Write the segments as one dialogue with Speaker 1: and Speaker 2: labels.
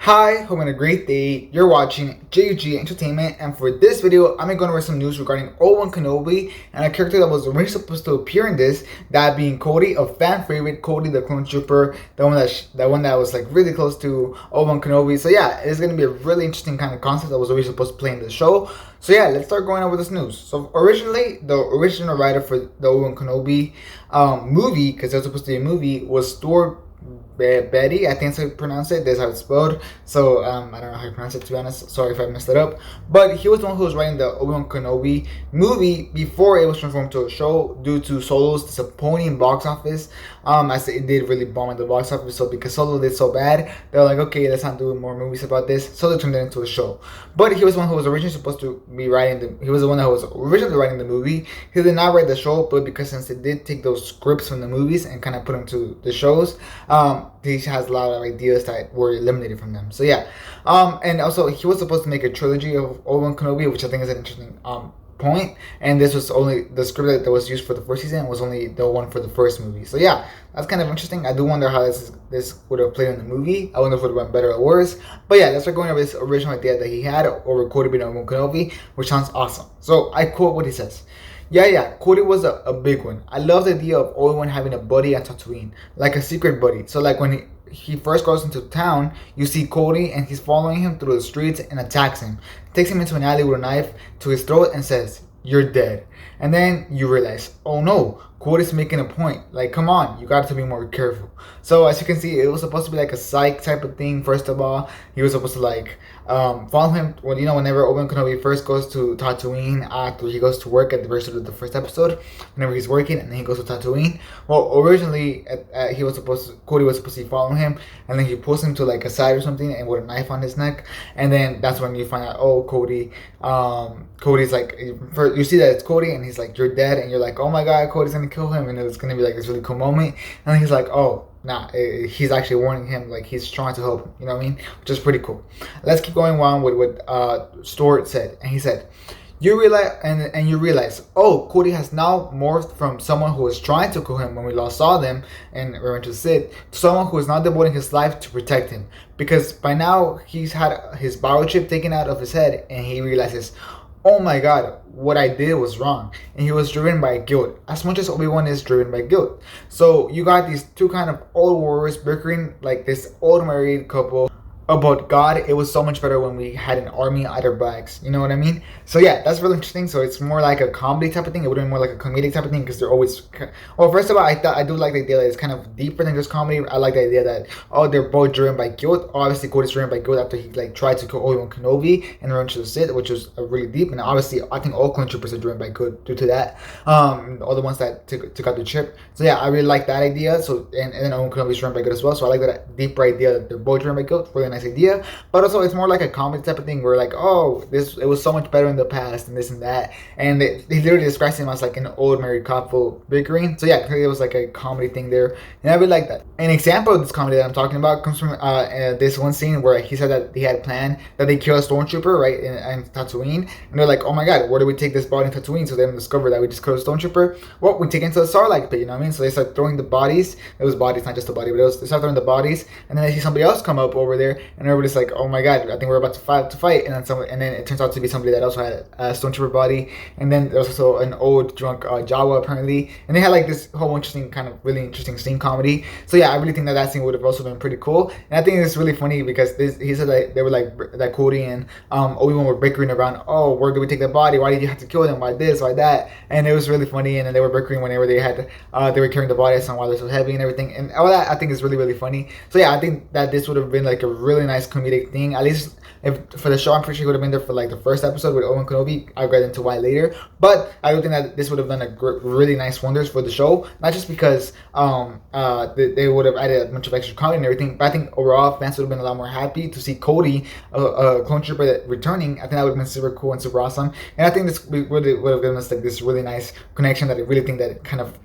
Speaker 1: Hi, hope you're having a great day. You're watching JG Entertainment, and for this video, I'm going over some news regarding Obi-Wan Kenobi and a character that was originally supposed to appear in this, that being Cody, a fan favorite, Cody the Clone Trooper, the one that was like really close to Obi-Wan Kenobi. So yeah, it's going to be a really interesting kind of concept that was always supposed to play in the show. So yeah, let's start going over this news. So originally, the original writer for the Obi-Wan Kenobi movie, because it was supposed to be a movie, was Stuart Betty, I think that's how you pronounce it. That's how it's spelled. So I don't know how you pronounce it, to be honest. Sorry if I messed it up. But he was the one who was writing the Obi-Wan Kenobi movie before it was transformed to a show due to Solo's disappointing box office. As it did really bomb at the box office. So because Solo did so bad, they were like, okay, let's not do more movies about this. So they turned it into a show. But he was the one who was originally supposed to be writing he was the one that was originally writing the movie. He did not write the show, but because since they did take those scripts from the movies and kind of put them to the shows, he has a lot of ideas that were eliminated from them. So yeah, and also he was supposed to make a trilogy of Obi-Wan Kenobi, which I think is an interesting point. And this was only the script that was used for the first season was only the one for the first movie. So yeah, that's kind of interesting. I do wonder how this would have played in the movie. I wonder if it would have been better or worse. But yeah, let's start going over this original idea that he had over Cody being Obi-Wan Kenobi, which sounds awesome. So I quote what he says. Yeah, Cody was a big one. I love the idea of Obi-Wan having a buddy on Tatooine, like a secret buddy. So like when he first goes into town, you see Cody and he's following him through the streets and attacks him. Takes him into an alley with a knife to his throat and says, "You're dead." And then you realize, oh no, Cody's making a point. Like, come on, you got to be more careful. So as you can see, it was supposed to be like a psych type of thing. First of all, he was supposed to like follow him. Well, whenever Obi-Wan Kenobi first goes to Tatooine after he goes to work at the very start of the first episode, whenever he's working and then he goes to Tatooine. Well, originally Cody was supposed to be following him, and then he pulls him to like a side or something and with a knife on his neck, and then that's when you find out, oh, Cody's like, you see that it's Cody and he's like, "You're dead," and you're like, oh my god, Cody's gonna kill him, and it's gonna be like this really cool moment. And then he's like, oh nah, he's actually warning him, like he's trying to help him, you know what I mean? Which is pretty cool. Let's keep going on with what Stuart said. And he said, you realize, oh, Cody has now morphed from someone who was trying to kill him when we last saw them and Revenge of the Sith, to someone who is now devoting his life to protect him. Because by now he's had his biochip taken out of his head and he realizes, oh my god, what I did was wrong. And he was driven by guilt, as much as Obi-Wan is driven by guilt. So you got these two kind of old warriors bickering, like this old married couple about God. It was so much better when we had an army at our backs, you know what I mean? So yeah, that's really interesting. So it's more like a comedy type of thing. It would have been more like a comedic type of thing, because they're always, well, first of all, I do like the idea that it's kind of deeper than just comedy. I like the idea that, oh, they're both driven by guilt. Obviously Cody's driven by guilt after he like tried to kill Obi-Wan Kenobi and Revenge of the Sith, which was really deep. And obviously I think all clone troopers are driven by guilt due to that, all the ones that took out the chip. So yeah, I really like that idea. So and then Obi-Wan Kenobi's driven by guilt as well. So I like that deeper idea that they're both driven by guilt. Really nice idea. But also, it's more like a comedy type of thing where like, oh, it was so much better in the past and this and that. And he literally describes him as like an old married couple bickering. So yeah, it was like a comedy thing there. And I really like that. An example of this comedy that I'm talking about comes from this one scene where he said that he had planned that they kill a stormtrooper, right, in Tatooine. And they're like, oh my god, where do we take this body in Tatooine? So they discover that we just killed a stormtrooper. Well, we take it into the Sarlacc pit, you know what I mean? So they start throwing the bodies. It was bodies, not just a body, but they start throwing the bodies. And then they see somebody else come up over there. And everybody's like, oh my god, I think we're about to fight, and then it turns out to be somebody that also had a stormtrooper body, and then there's also an old drunk Jawa apparently, and they had like this whole interesting kind of really interesting scene comedy. So yeah, I really think that scene would have also been pretty cool, and I think it's really funny because he said that they were like that Cody and Obi-Wan were bickering around, oh, where do we take the body? Why did you have to kill them? Why this? Why that? And it was really funny, and then they were bickering whenever they were carrying the body on why they're so heavy and everything, and all that I think is really funny. So yeah, I think that this would have been like a really nice comedic thing. At least if for the show, I'm pretty sure he would have been there for like the first episode with Obi-Wan Kenobi. I'll get into why later, but I do think that this would have done really nice wonders for the show. Not just because they would have added a bunch of extra comedy and everything, but I think overall fans would have been a lot more happy to see Cody, a clone trooper, returning. I think that would have been super cool and super awesome. And I think this would have given us like this really nice connection that I really think that it kind of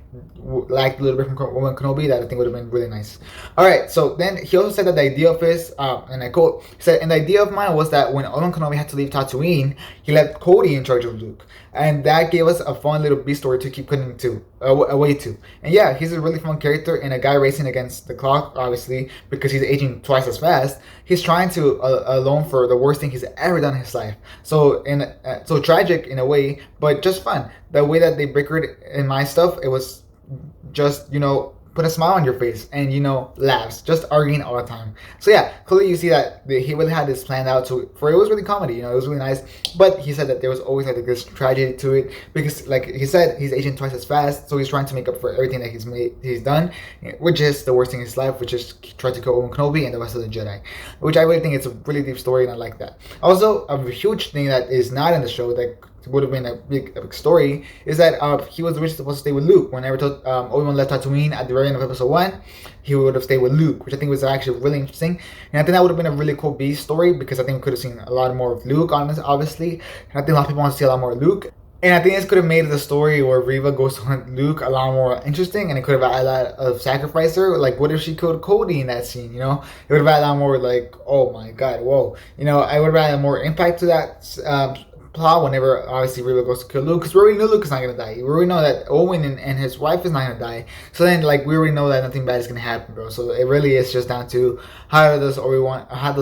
Speaker 1: lacked a little bit from Obi-Wan Kenobi, that I think would have been really nice. Alright, so then he also said that the idea of his, and I quote, he said, and the idea of mine was that when Obi-Wan Kenobi had to leave Tatooine, he left Cody in charge of Luke. And that gave us a fun little B story to keep cutting to. a way to. And yeah, he's a really fun character, and a guy racing against the clock, obviously, because he's aging twice as fast. He's trying to atone for the worst thing he's ever done in his life. So so tragic in a way, but just fun. The way that they bickered in my stuff, it was just, put a smile on your face and, laughs, just arguing all the time. So yeah, clearly you see that he really had this planned out. So it was really comedy, it was really nice. But he said that there was always like this tragedy to it, because like he said, he's aging twice as fast. So he's trying to make up for everything that he's done, which is the worst thing in his life, which is try to kill Obi Wan Kenobi and the rest of the Jedi, which I really think it's a really deep story, and I like that. Also, a huge thing that is not in the show that would have been a big story is that he was originally supposed to stay with Luke. Whenever Obi-Wan left Tatooine at the very end of episode 1, he would have stayed with Luke, which I think was actually really interesting. And I think that would have been a really cool B story, because I think we could have seen a lot more of Luke on this, obviously. And I think a lot of people want to see a lot more of Luke. And I think this could have made the story where Reva goes to hunt Luke a lot more interesting, and it could have added a lot of sacrifice her. Like, what if she killed Cody in that scene, It would have added a lot more, like, oh my god, whoa. I would have added more impact to that plot whenever obviously Reva goes to kill Luke, because we already know Luke is not gonna die. We already know that Owen and his wife is not gonna die. So then, like, we already know that nothing bad is gonna happen, bro. So it really is just down to how does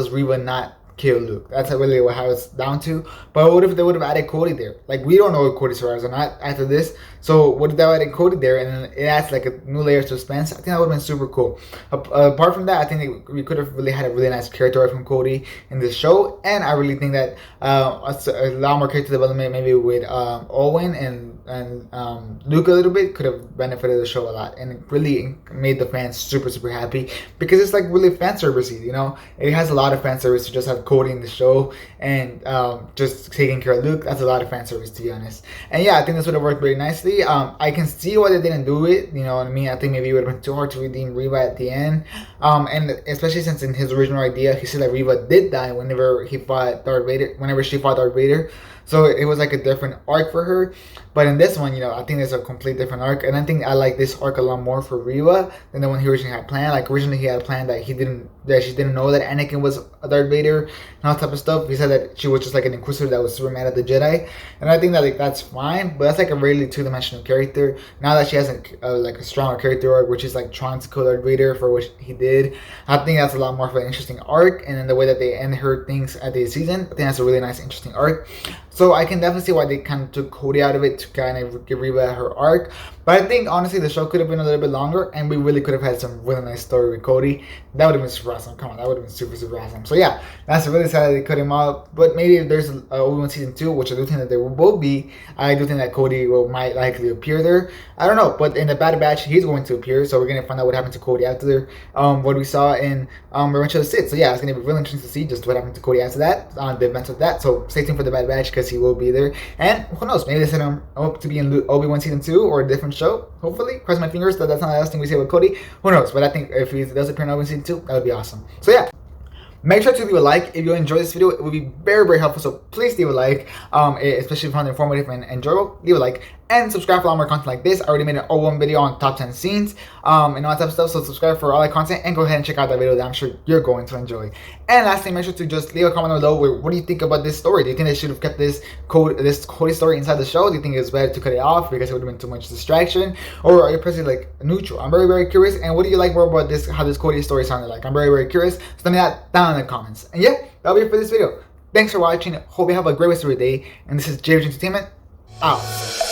Speaker 1: Reva not kill Luke? That's really how it's down to. But what if they would have added Cody there? Like, we don't know if Cody survives or not after this. So what if they added Cody there, and then it adds like a new layer of suspense? I think that would have been super cool. Apart from that, I think we could have really had a really nice character arc from Cody in this show, and I really think that a lot more character development, maybe with Owen and Luke a little bit, could have benefited the show a lot, and it really made the fans super happy, because it's like really fan servicey. It has a lot of fan service to just have Cody in the show and just taking care of Luke. That's a lot of fan service, to be honest. And yeah, I think this would have worked very nicely. I can see why they didn't do it. You know what I mean? I think maybe it would have been too hard to redeem Reva at the end. And especially since in his original idea, he said that Reva did die whenever she fought Darth Vader. So it was like a different arc for her. But in this one, I think there's a complete different arc. And I think I like this arc a lot more for Reva than the one he originally had planned. Like, originally he had planned that she didn't know that Anakin was Darth Vader and all that type of stuff. He said that she was just like an inquisitor that was super mad at the Jedi. And I think that that's fine. But that's like a really two-dimensional character. Now that she has a stronger character arc, which is like trying to kill Darth Vader for what he did, I think that's a lot more of an interesting arc. And then the way that they end her things at the season, I think that's a really nice, interesting arc. So I can definitely see why they kind of took Cody out of it to kind of give Reva her arc. But I think, honestly, the show could have been a little bit longer, and we really could have had some really nice story with Cody. That would have been super awesome. Come on, that would have been super awesome. So yeah, that's really sad that they cut him out. But maybe if there's Obi-Wan Season 2, which I do think that there will be, I do think that Cody might likely appear there. I don't know, but in the Bad Batch, he's going to appear, so we're going to find out what happened to Cody after what we saw in Revenge of the Sith. So yeah, it's going to be really interesting to see just what happened to Cody after that, the events of that. So stay tuned for the Bad Batch, because he will be there. And who knows, maybe they set him up to be in Obi-Wan Season 2 or a different show. Hopefully, cross my fingers that that's not the last thing we see with Cody. Who knows, but I think if he does appear in Obi-Wan Season 2, that would be awesome. So yeah, make sure to leave a like if you enjoyed this video. It would be very helpful, so please leave a like, especially if you found it informative and enjoyable. Leave a like and subscribe for a lot more content like this. I already made an Obi-Wan video on top 10 scenes and all that type of stuff, so subscribe for all that content and go ahead and check out that video that I'm sure you're going to enjoy. And lastly, make sure to just leave a comment below with what do you think about this story. Do you think they should have kept this Cody story inside the show? Do you think it's better to cut it off because it would have been too much distraction? Or are you personally like neutral? I'm very curious. And what do you like more about this, how this Cody story sounded like? I'm very curious. So tell me that down in the comments. And yeah, that'll be it for this video. Thanks for watching. Hope you have a great rest of your day. And this is JJ Entertainment out.